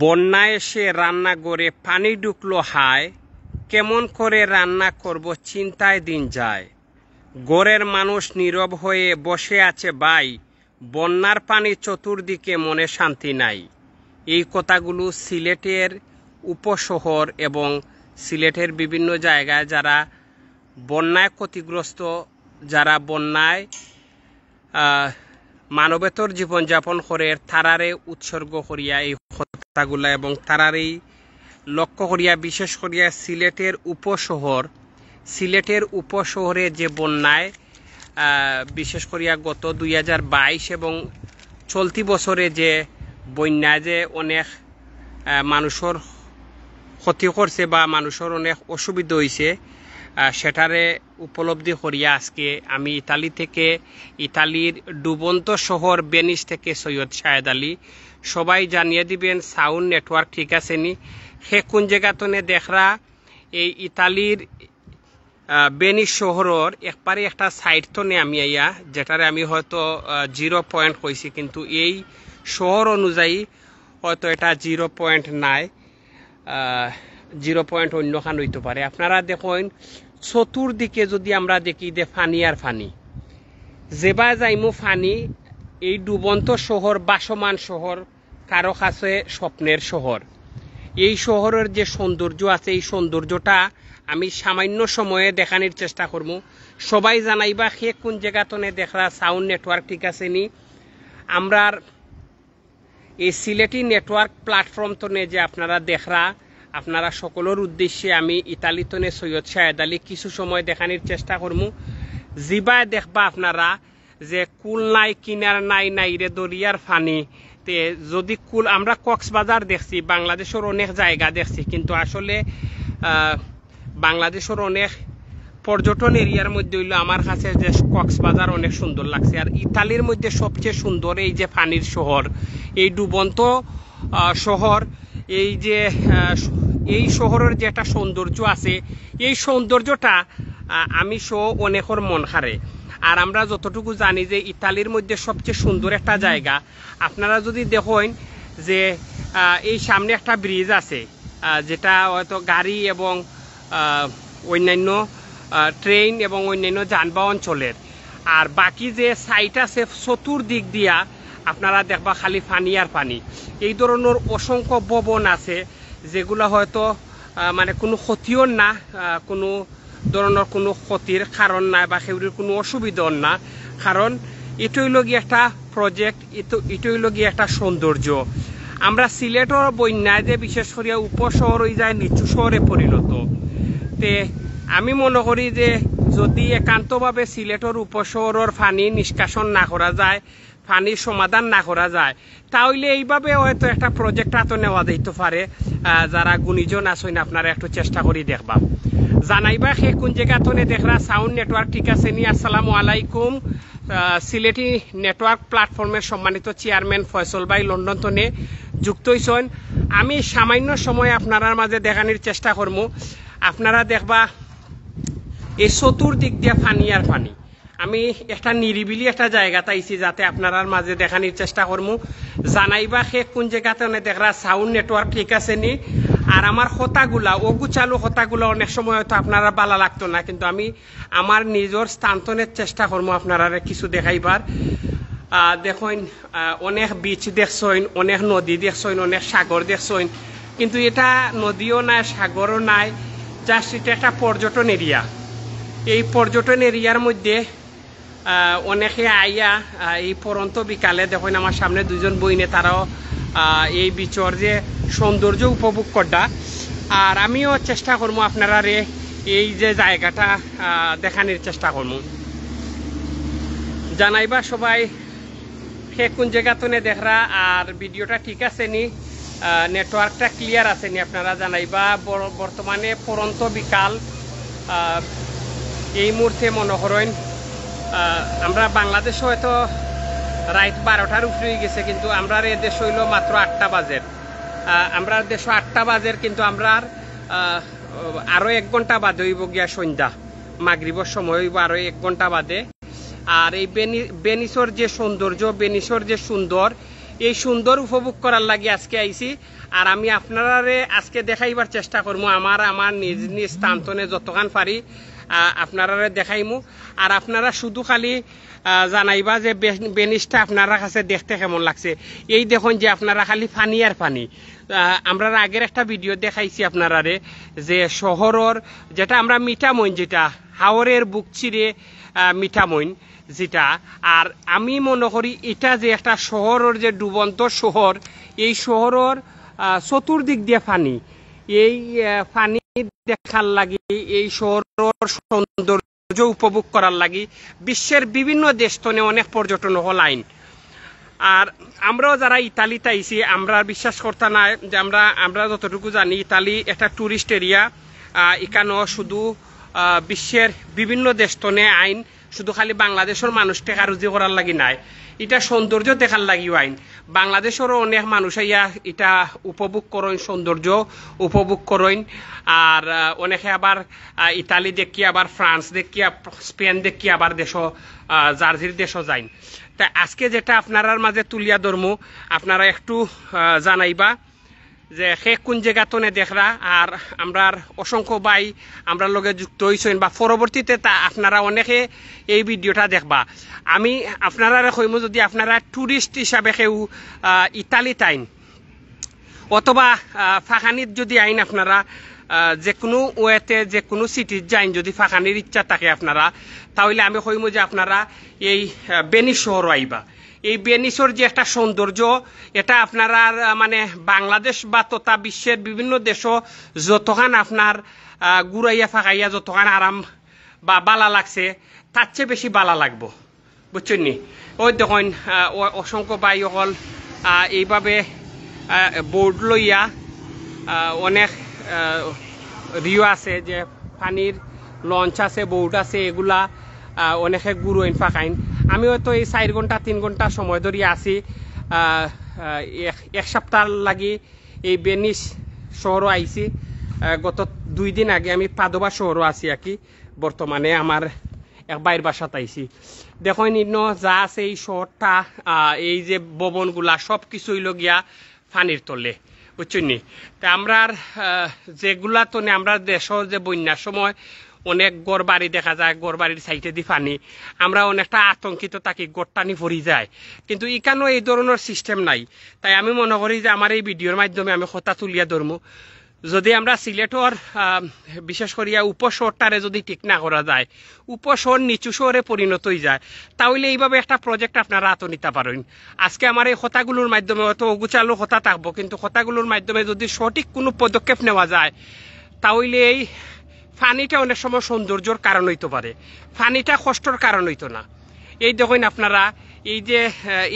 বন্যা এসে রান্নাঘরে পানি ঢুকলো হায়, কেমন করে রান্না করব চিন্তায় দিন যায়। ঘরের মানুষ নীরব হয়ে বসে আছে ভাই, বন্যার পানি চতুর্দিকে মনে শান্তি নাই। এই কথাগুলো সিলেটের উপশহর এবং সিলেটের বিভিন্ন জায়গায় যারা বন্যায় ক্ষতিগ্রস্ত, যারা বন্যায় মানবেতর জীবনযাপন করে তারারে উৎসর্গ করিয়া এই কথাগুলা এবং তারারেই লক্ষ্য করিয়া, বিশেষ করিয়া সিলেটের উপশহরে যে বন্যায় বিশেষ করিয়া গত 2022 এবং চলতি বছরে যে বন্যায় যে অনেক মানুষের ক্ষতি করছে বা মানুষের অনেক অসুবিধা হয়েছে, সেটারে উপলব্ধি করিয়া আজকে আমি ইতালির ডুবন্ত শহর ভেনিস থেকে সৈয়দ শাহেদ আলী। সবাই জানিয়ে দিবেন সাউন্ড নেটওয়ার্ক ঠিক আছে নি, সে কোন জায়গাতনে দেখরা এই ইতালির ভেনিস শহরের একবারে একটা সাইড তনে আমি আইয়া, যেটারে আমি হয়তো 0 পয়েন্ট কইছি, কিন্তু এই শহর অনুযায়ী হয়তো এটা 0 পয়েন্ট নাই, 0 পয়েন্ট অন্যখান হইতে পারে। আপনারা দেখুন চতুর্দিকে যদি আমরা দেখি যে ফানি আর ফানি, যেবা যাইমু ফানি। এই ডুবন্ত শহর, বাসমান শহর, কারো কাছে স্বপ্নের শহর। এই শহরের যে সৌন্দর্য আছে, এই সৌন্দর্যটা আমি সামান্য সময়ে দেখানোর চেষ্টা করব। সবাই জানাইবা সে কোন জায়গাতনে দেখরা সাউন্ড নেটওয়ার্ক ঠিক আছে নি। আমরার এই সিলেটি নেটওয়ার্ক প্ল্যাটফর্ম তনে যে আপনারা দেখরা, আপনারা সকলের উদ্দেশ্যে আমি ইতালিতনে সৈয়দ শাহেদ আলী কিছু সময় দেখানোর চেষ্টা করবো। জিবা দেখবা আপনারা যে কুল নাই, কিনার নাই, নাইরে দরিয়ার ফানি। তে যদি কুল, আমরা কক্সবাজার দেখছি, বাংলাদেশের অনেক জায়গা দেখছি, কিন্তু আসলে বাংলাদেশের অনেক পর্যটন এরিয়ার মধ্যে হইলো আমার কাছে যে কক্সবাজার অনেক সুন্দর লাগছে। আর ইতালির মধ্যে সবচেয়ে সুন্দর এই যে ফানির শহর, এই ডুবন্ত শহর, এই শহরের যে একটা সৌন্দর্য আছে, এই সৌন্দর্যটা আমি অনেকের মন হারে। আর আমরা যতটুকু জানি যে ইতালির মধ্যে সবচেয়ে সুন্দর একটা জায়গা, আপনারা যদি দেখেন যে এই সামনে একটা ব্রিজ আছে, যেটা হয়তো গাড়ি এবং অন্যান্য ট্রেন এবং অন্যান্য যানবাহন চলের। আর বাকি যে সাইট আছে চতুর্দিক দিয়া আপনারা দেখবা খালি পানি আর পানি। এই ধরনের অসংখ্য ভবন আছে যেগুলো হয়তো মানে কোনো ক্ষতিও না, কোনো ধরনের কোনো ক্ষতির কারণ নাই বা সেগুলির কোনো অসুবিধাও না, কারণ এটাই লগি একটা প্রজেক্ট, এটাই লগি একটা সৌন্দর্য। আমরা সিলেটের বন্যায় যে বিশেষ করে উপশহর হয়ে যায় নিচু শহরে পরিণত। তে আমি মনে করি যে যদি একান্তভাবে সিলেটের উপশহরের পানি নিষ্কাশন না করা যায়, পানির সমাধান না করা যায়, তাহলে এইভাবে হয়তো একটা প্রজেক্ট হাতে নেওয়া যেতে পারে। যারা গুণীজন আছেন আপনারা একটু চেষ্টা করি দেখবা, জানাইবা সে কোন জায়গাতনে দেখরা সাউন্ড নেটওয়ার্ক ঠিক আছে নি। আসসালামু আলাইকুম। সিলেটি নেটওয়ার্ক প্ল্যাটফর্মের সম্মানিত চেয়ারম্যান ফয়সল ভাই লন্ডন তনে যুক্ত হইছেন। আমি সামান্য সময় আপনার মাঝে দেখানোর চেষ্টা করব। আপনারা দেখবা এই চতুর্দিক দিয়ে ফানি আর ফানি। আমি একটা নিরিবিলি একটা জায়গা তাইছি যাতে আপনার মাঝে দেখানোর চেষ্টা করবো। জানাইবা সে কোন জায়গাতে দেখরা সাউন্ড নেটওয়ার্ক ঠিক আছে নি। আর আমার হতাগুলা, অগুচালু হতাগুলা অনেক সময় হয়তো আপনারা ভালো লাগতো না, কিন্তু আমি আমার নিজের স্থান্তনের চেষ্টা করবো আপনারা কিছু দেখাইবার। দেখুন অনেক বিচ দেখছেন, অনেক নদী দেখছেন, অনেক সাগর দেখছেন, কিন্তু এটা নদীও নাই, সাগরও নাই, জাস্ট এটা একটা পর্যটন এরিয়া। এই পর্যটন এরিয়ার মধ্যে অনেকে আইয়া এই পরন্ত বিকালে দেখুন আমার সামনে দুইজন বইনে, তারাও এই বিচর যে সৌন্দর্য উপভোগ করডা। আর আমিও চেষ্টা করবো আপনারা এই যে জায়গাটা দেখানোর চেষ্টা করবো। জানাইবা সবাই সে কোন জায়গাতনে দেখরা আর ভিডিওটা ঠিক আছে নি, নেটওয়ার্কটা ক্লিয়ার আছে নি, আপনারা জানাইবা। বর্তমানে পরন্ত বিকাল, এই মুহূর্তে মনে করেন আমরা বাংলাদেশে হয়তো রাত 12টার উপরে গেছে, কিন্তু আমরা এ দেশ হইল মাত্র 8টা বাজের। আমরা দেশ 8টা বাজের, কিন্তু আমরা আরো 1 ঘন্টা বাদে হইব গিয়া সন্ধ্যা, মাগরিবের সময় হইব আরো 1 ঘন্টা বাদে। আর এই ভেনিসের যে সৌন্দর্য, ভেনিসের যে সুন্দর এই সুন্দর উপভোগ করার লাগি আজকে আইছি। আর আমি আপনারারে আজকে দেখাইবার চেষ্টা করবো আমার নিজ নিজ স্থানতনে যতখান পারি আপনারারে দেখাইমু। আর আপনারা শুধু খালি জানাইবা যে বেনিসটা আপনারা কাছে দেখতে কেমন লাগছে। এই দেখুন যে আপনারা খালি পানি আর পানি। আমরা আগের একটা ভিডিও দেখাইছি আপনারারে যে শহরের যেটা আমরা মিঠামইন, যেটা হাওরের বুক চিরে মিঠামইন যেটা। আর আমি মনে করি এটা যে একটা শহরের যে ডুবন্ত শহর, এই শহরের চতুর্দিক দিয়ে পানি, এই পানি দেখার লাগি, এই শহরের সৌন্দর্য উপভোগ করার লাগি বিশ্বের বিভিন্ন দেশ তনে অনেক পর্যটন হল আইন। আর আমরাও যারা ইতালিতে আইছি আমরা বিশ্বাস করতে না যে আমরা যতটুকু জানি ইতালি একটা টুরিস্ট এরিয়া। এখানেও শুধু বিশ্বের বিভিন্ন দেশ তনে আইন, শুধু খালি বাংলাদেশের মানুষ টেকা রুজি করার লাগি নাই, এটা সৌন্দর্য দেখার লাগিও আইন। বাংলাদেশেরও অনেক মানুষ আইয়া এটা উপভোগ করেন, সৌন্দর্য উপভোগ করেন। আর অনেকে আবার ইতালি দেখি, আবার ফ্রান্স দেখি, স্পেন দেখি, আবার দেশ জার্জির দেশও যাইন। তা আজকে যেটা আপনার মাঝে তুলিয়া ধরমু, আপনারা একটু জানাইবা যে সে কোন জায়গা তনে দেখরা। আর আমরার অসংখ্য ভাই আমরা লগে যুক্ত হইছেন বা পরবর্তীতে তা আপনারা অনেকে এই ভিডিওটা দেখবা। আমি আপনারা কইমু যদি আপনারা টুরিস্ট হিসাবে কেউ ইতালিতে আইন অথবা ফাঁকানিত যদি আইন, আপনারা যে কোনো ওয়েতে যে কোনো সিটির যাইন যদি ফাঁকানির ইচ্ছা থাকে আপনারা, তাহলে আমি কইমু যে আপনারা এই বেনিস শহর আইবা। এই বেনিসের যে একটা সৌন্দর্য, এটা আপনারা মানে বাংলাদেশ বা তথা বিশ্বের বিভিন্ন দেশও যতখান আপনার ঘুরাইয়া ফাঁকাইয়া যতখান আরাম বা বালা লাগছে, তার চেয়ে বেশি বালা লাগবো, বুঝছেন নি? ওই দেখুন অসংখ্য ভাই হল এইভাবে বোর্ড লইয়া অনেক রিও আছে, যে পানির লঞ্চ আছে, বোট আছে, এগুলা অনেকে ঘুরোইন ফাঁকাইন। আমি হয়তো এই 4 ঘন্টা 3 ঘন্টা সময় ধরে আছি। এক সপ্তাহ লাগি এই বেনিস শহরও আইছি। গত 2 দিন আগে আমি পাদোবা শহরও আছি আর কি। বর্তমানে আমার এক বাইর বাসাতে আইছি। দেখুন ইন্ন যা আছে এই শহরটা, এই যে ভবনগুলা সব কিছুই লগিয়া পানির তলে, বুঝছেন নি? তা আমরা যেগুলা তো আমরা দেশের যে বন্যার সময় অনেক গড় বাড়ি দেখা যায়, গড় বাড়ির সাইডে দি পানি, আমরা অনেকটা আতঙ্কিত থাকি, গড়টানি ভরি যায়। কিন্তু এখানেও এই ধরনের সিস্টেম নাই। তাই আমি মনে করি যে আমার এই ভিডিওর মাধ্যমে আমি কথা তুলিয়া ধরমু, যদি আমরা সিলেটর বিশেষ করিয়া উপশহরটারে যদি ঠিক না করা যায়, উপশহর নিচু শহরে পরিণত হয়ে যায়, তাহলে এইভাবে একটা প্রজেক্ট আপনারা হাতে নিতে পারেন। আজকে আমার এই কথাগুলোর মাধ্যমে হয়তো অগুচালো কথা থাকবো, কিন্তু কথাগুলোর মাধ্যমে যদি সঠিক কোনো পদক্ষেপ নেওয়া যায়, তাহলে এই পানিটা অনেক সময় সৌন্দর্যর কারণ হইতে পারে, পানিটা কষ্টর কারণ হইতো না। এই দেখুন আপনারা, এই যে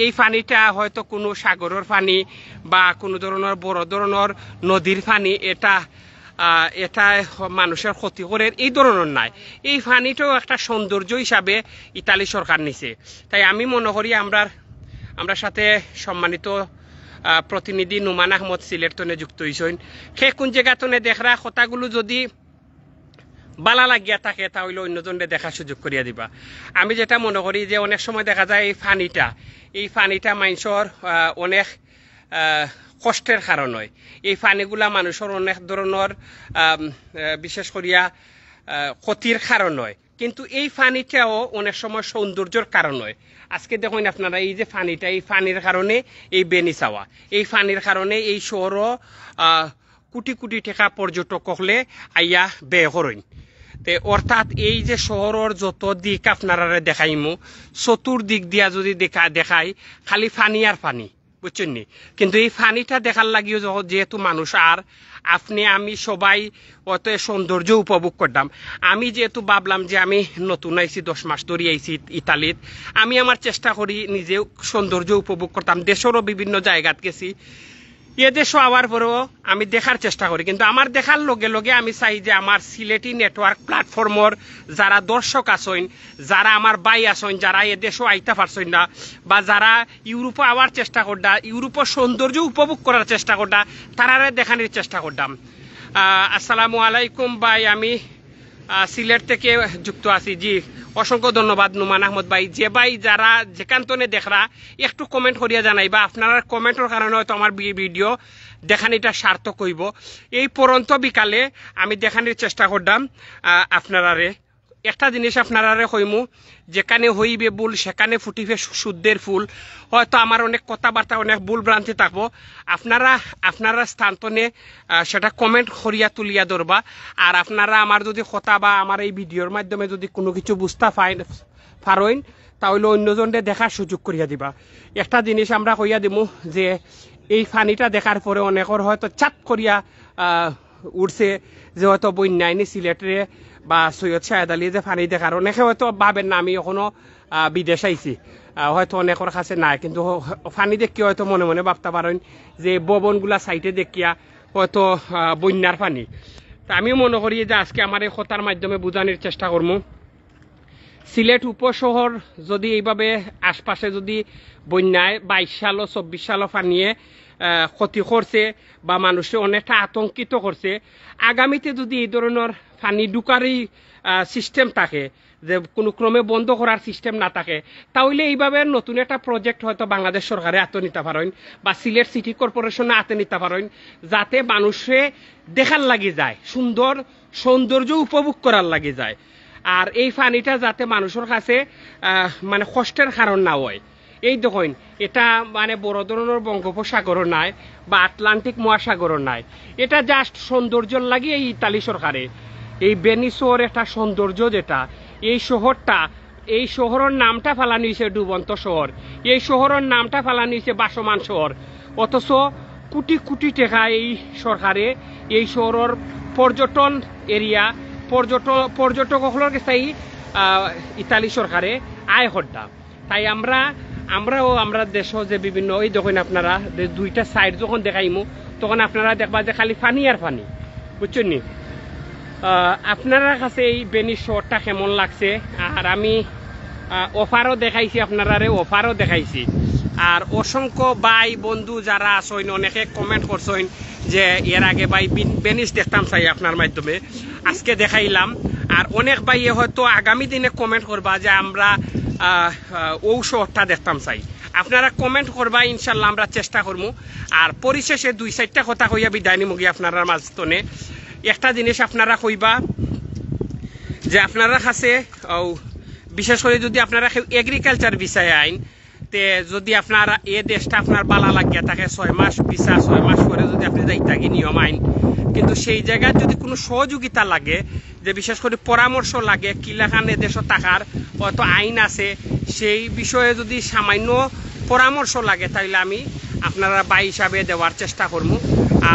এই পানিটা হয়তো কোনো সাগরের পানি বা কোনো ধরনের বড় ধরনের নদীর পানি, এটা মানুষের ক্ষতি করে এই ধরনের নাই। এই পানিটাও একটা সৌন্দর্য হিসাবে ইতালি সরকার নিছে। তাই আমি মনে করি আমরা সাথে সম্মানিত প্রতিনিধি নুমান আহমদ সিলেট তনে যুক্ত হইছেন। সে কোন জায়গা তনে দেখরা কথাগুলো যদি বালা লাগিয়া থাকে, তাহলে অন্যজনকে দেখার সুযোগ করিয়া দিবা। আমি যেটা মনে করি যে অনেক সময় দেখা যায় এই পানিটা মানুষের অনেক কষ্টের কারণ হয়। এই পানিগুলা মানুষের অনেক ধরনের বিশেষ করিয়া ক্ষতির কারণ হয়, কিন্তু এই পানিটাও অনেক সময় সৌন্দর্যের কারণ হয়। আজকে দেখুন আপনারা এই যে পানিটা, এই পানির কারণে এই বেনিসাওয়া, এই পানির কারণে এই শহরও কোটি কোটি টাকা পর্যটক হলে আইয়া ব্যয় করেন। অর্থাৎ এই যে শহরের যত দিক আপনারা দেখাইমু, চতুর্দিক দিয়া যদি দেখাই খালি পানি আর পানি, বুঝছেন নি? কিন্তু এই পানিটা দেখার লাগিও যেহেতু মানুষ আর আপনি আমি সবাই অত সৌন্দর্য উপভোগ করতাম। আমি যেহেতু ভাবলাম যে আমি নতুন আইছি, 10 মাস ধরে আইছি ইতালিত, আমি আমার চেষ্টা করি নিজেও সৌন্দর্য উপভোগ করতাম। দেশেরও বিভিন্ন জায়গাত গেছি, এ দেশও আবার পরেও আমি দেখার চেষ্টা করি। কিন্তু আমার দেখার লগে লগে আমি চাই যে আমার সিলেটি নেটওয়ার্ক প্ল্যাটফর্মর যারা দর্শক আছেন, যারা আমার ভাই আছেন, যারা এ দেশও আইতে পারছেন না, বা যারা ইউরোপে আওয়ার চেষ্টা করডা, ইউরোপের সৌন্দর্য উপভোগ করার চেষ্টা করডা, তারারে দেখানোর চেষ্টা করতাম। আসসালামু আলাইকুম ভাই, আমি সিলেট থেকে যুক্ত আছি। জি, অসংখ্য ধন্যবাদ নুমান আহমদ ভাই। যে ভাই যারা যেখানে দেখরা একটু কমেন্ট করিয়া জানাইবা, আপনারা কমেন্টের কারণে হয়তো আমার ভিডিও দেখানিটা সার্থক হইব। এই পরন্ত বিকালে আমি দেখানির চেষ্টা করলাম আপনারারে। একটা জিনিস আপনারারে কইমু, যেখানে হইবে ভুল সেখানে ফুটিবে শুদ্ধের ফুল। হয়তো আমার অনেক কথাবার্তা অনেক ভুল ভ্রান্তি থাকবো, আপনারা স্থানতনে সেটা কমেন্ট করিয়া তুলিয়া ধরবা। আর আপনারা আমার যদি কথা বা আমার এই ভিডিওর মাধ্যমে যদি কোনো কিছু বুঝতে পারেন তাহলে অন্যজনকে দেখার সুযোগ করিয়া দিবা। একটা জিনিস আমরা কইয়া দিমু যে এই ফানিটা দেখার পরে অনেকের হয়তো চাপ করিয়া উঠছে যে হয়তো বন্যায়নি সিলেটে বা সৈয়দ শাহেদ আলী যে ফানি দেখার, অনেকে হয়তো ভাবেন না আমি এখনো বিদেশ আইছি, হয়তো অনেকের কাছে নাই, কিন্তু ফানি দেখিয়া হয়তো মনে মনে ভাবতে পারেন যে ভবনগুলা সাইটে দেখিয়া হয়তো বন্যার ফানি। তা আমিও মনে করি যে আজকে আমার এই কথার মাধ্যমে বোঝানোর চেষ্টা করবো, সিলেট উপশহর যদি এইভাবে আশপাশে যদি বন্যায় 22 সাল 24 সাল ফানিয়ে ক্ষতি করছে বা মানুষে অনেকটা আতঙ্কিত করছে, আগামীতে যদি এই ধরনের ফানি ঢুকারই সিস্টেম থাকে, যে কোনো ক্রমে বন্ধ করার সিস্টেম না থাকে, তাহলে এইভাবে নতুন একটা প্রজেক্ট হয়তো বাংলাদেশ সরকারে হাতে নিতে পারেন বা সিলেট সিটি কর্পোরেশনে হাতে নিতে পারেন, যাতে মানুষে দেখার লাগি যায়, সৌন্দর্য উপভোগ করার লাগি যায়। আর এই পানিটা যাতে মানুষের কাছে মানে কষ্টের কারণ না হয়। এই দেখুন, এটা মানে বড় ধরনের বঙ্গোপসাগরও নাই বা আটলান্টিক মহাসাগরও নাই, এটা জাস্ট সৌন্দর্যর লাগে এই ইতালি সরকারে এই ভেনিসের একটা সৌন্দর্য, যেটা এই শহরটা, এই শহরের নামটা ফেলানো হয়েছে ডুবন্ত শহর, এই শহরের নামটা ফেলানো হয়েছে বাসমান শহর। অথচ কোটি কোটি টাকা এই সরকারে এই শহরের পর্যটন এরিয়া পর্যটকসকলের কাছে ইতালি সরকারে আয় হত্যা। তাই আমরা দেশও যে বিভিন্ন এই দেখুন আপনারা দুইটা সাইড যখন দেখাইমু তখন আপনারা দেখবা যে খালি ফানি আর ফানি, বুঝছেন নি? আপনারা কাছে এই বেনিস শহরটা কেমন লাগছে? আর আমি অফারও দেখাইছি, আপনারারে অফারও দেখাইছি। আর অসংখ্য ভাই বন্ধু যারা আসেন অনেকে কমেন্ট করছেন যে এর আগে ভাই বেনিস দেখতাম চাই আপনার মাধ্যমে, আজকে দেখাইলাম। আর অনেক ভাইয়ে হয়তো আগামী দিনে কমেন্ট করবা যে আমরা ও শহরটা দেখতাম চাই। আপনারা কমেন্ট করবা, ইনশাল্লাহ আমরা চেষ্টা করবো। আর পরিশেষে 2-4টা কথা কইয়া বিদায় নিমুগি আপনারা মাঝতনে। একটা জিনিস আপনারা কইবা যে আপনারা কাছে বিশেষ করে যদি আপনারা এগ্রিকালচার বিষয়ে আইন তে যদি আপনার এ দেশটা আপনার বালা লাগিয়া থাকে 6 মাস ভিসা 6 মাস করে যদি আপনি যাই থাকি নিয়ম আইন, কিন্তু সেই জায়গায় যদি কোনো সহযোগিতা লাগে, যে বিশেষ করে পরামর্শ লাগে কিলাখান এ দেশ থাকার হয়তো আইন আছে, সেই বিষয়ে যদি সামান্য পরামর্শ লাগে তাহলে আমি আপনারা ভাই হিসাবে দেওয়ার চেষ্টা করবো।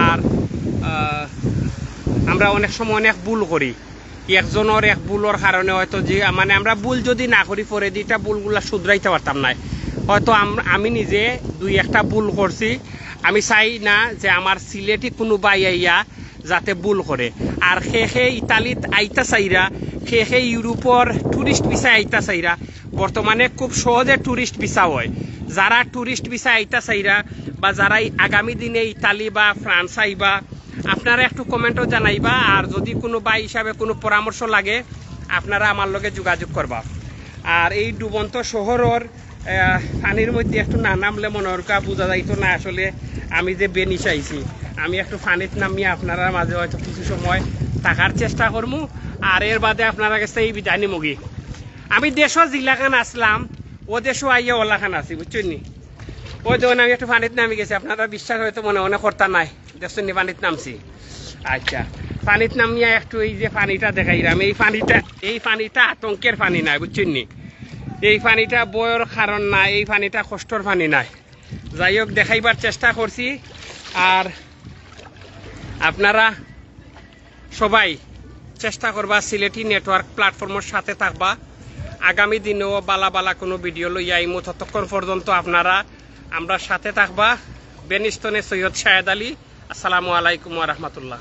আর আমরা অনেক সময় অনেক ভুল করি, একজনের এক ভুলের কারণে হয়তো যে মানে আমরা ভুল যদি না করি পরে দুইটা ভুলগুলা শুধরাইতে পারতাম না। হয়তো আমি নিজে 2-1টা ভুল করছি, আমি চাই না যে আমার সিলেটি কোনো ভাই আইয়া যাতে ভুল করে। আর সে ইতালিত আইতা চাইরা, সে ইউরোপর টুরিস্ট ভিসা আইতা চাইরা, বর্তমানে খুব সহজে টুরিস্ট ভিসা হয়। যারা টুরিস্ট ভিসা আইতা চাইরা বা যারা আগামী দিনে ইতালি বা ফ্রান্স আইবা, আপনারা একটু কমেন্টও জানাইবা। আর যদি কোনো ভাই হিসাবে কোনো পরামর্শ লাগে আপনারা আমার লগে যোগাযোগ করবা। আর এই ডুবন্ত শহরের পানির মধ্যে একটু না নামলে মনে হয় বোঝা যাইতো না আসলে আমি যে বেনিস আইছি। আমি একটু পানিতে নামিয়ে আপনারা মাঝে হয়তো কিছু সময় থাকার চেষ্টা করবো। আর এর বাদে আপনারা কাছে এই বিদায় নিমুগি। আমি দেশও জিল্লাখান আসলাম, ও দেশও আইয়া ওলাখান আছি, বুঝছেন নি? ওই যখন আমি একটু পানিতে নামি গেছি, আপনারা বিশ্বাস হয়তো মনে মনে করতা নাই, দেখছেন নি পানিতে নামছি। আচ্ছা, পানিতে নামিয়া একটু এই যে পানিটা দেখাইলাম, এই পানিটা আতঙ্কের পানি নাই, বুঝছেন নি? এই পানিটা বয়ের কারণ নাই, এই পানিটা কষ্টর পানি নাই। যাই হোক, দেখাইবার চেষ্টা করছি। আর আপনারা সবাই চেষ্টা করবা সিলেটি নেটওয়ার্ক প্ল্যাটফর্মের সাথে থাকবা। আগামী দিনেও বালা কোনো ভিডিও লইয়া আইমু, ততক্ষণ পর্যন্ত আপনারা আমরা সাথে থাকবা। বেনিস্তনে সৈয়দ শাহেদ আলী। আসসালামু আলাইকুম ওয়া রাহমাতুল্লাহ।